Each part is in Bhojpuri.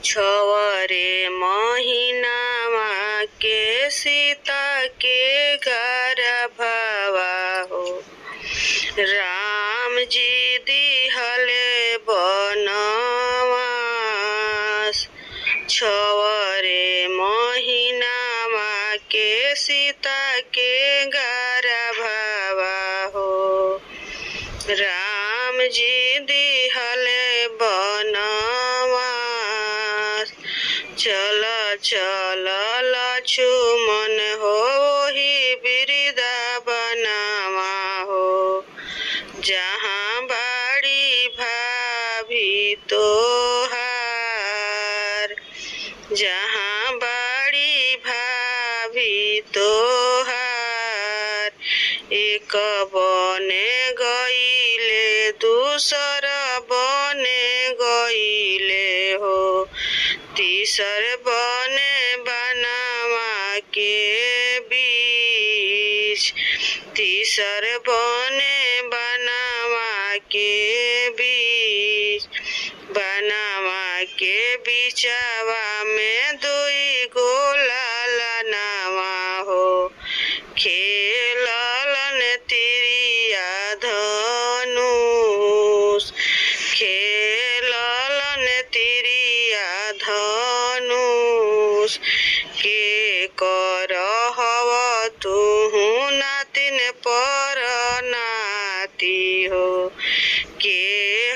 छवरे महीनामा के सीता के गर्भवा हो राम जी दिहले बनवास। छवरे महीनामा के सीता के गर्भवा हो राम जी दिहले बनवास। चल चल लक्ष्मण हो ही वृंदावनमा हो जहाँ बाड़ी भाभी तोहार। जहाँ बाड़ी भाभी तोहार एक बने गईले दूसर बने गईले हो तीसर बने बनवा के बीच। तीसर बने बनवा के बीच बनवा के बीचवा में दुई गो लालनवा हो खेललन तिरिया धनुष। खेललन तिरिया धनुष के कर हव तुहु नातिन पर नाती हो के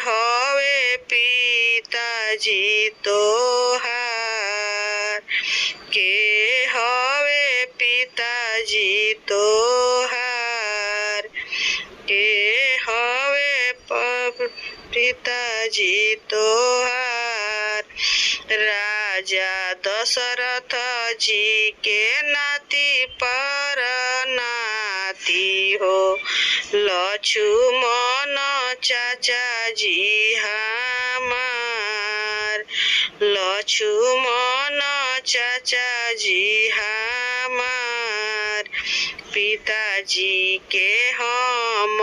हवे पिताजी तोहार। के हवे पिताजी तोहार। के हवे पिताजी तोहार। राजा दशरथ जी के नाती पर नाती हो लक्ष्मण चाचा जी हमार। लक्ष्मण चाचा जी हमार। पिताजी के हम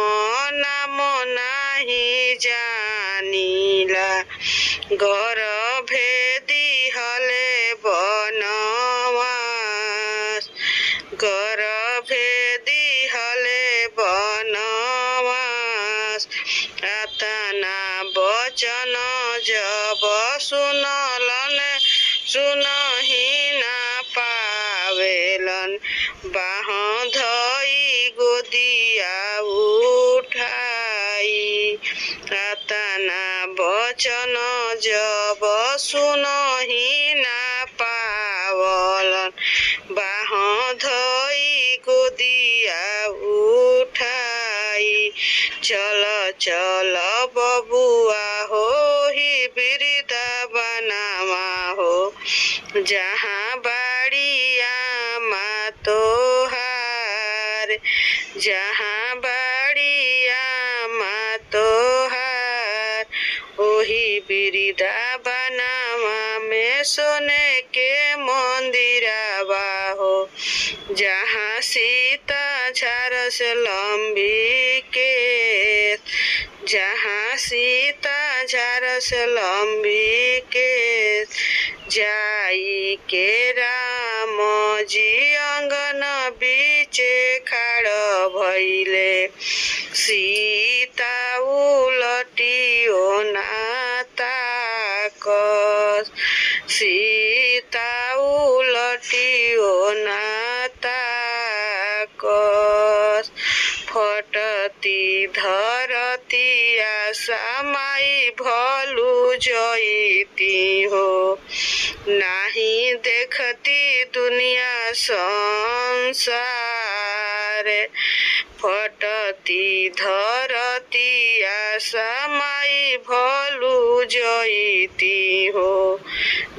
नाम नहीं जानिला गर्भे दिहले बनवास। गर्भे दिहले बनवास। अतना वचन जब सुनलन सुनहि ना पावेलन बाह धई गोदिया उठाई। अतना वचन जब सुनहि ना पावलन बाह धई गोदिया उठाई। चल चल बबुआ हो ही वृंदावनमा हो जहाँ बाड़िया माँ तोहार। जहाँ बाड़िया माँ तोहार ओही वृंदावनमा में सोने के मंदिरवा हो जहाँ सीता झारस लंबी के। जहाँ सीता झारस लंबी के जाई के राम जी अंगन बीचे खड़ भइले सीता उलटियो ना ताकस। सीता उलटियो ना ताकस। फटती धरतिया समाई भलू जईती हो नाही देखती दुनिया संसार। फटती धरतिया समाई भलू जईती हो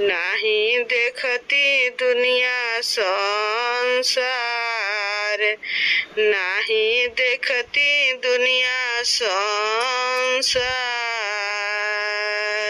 नाही देखती दुनिया संसार। नाही देखती दुनिया संसार।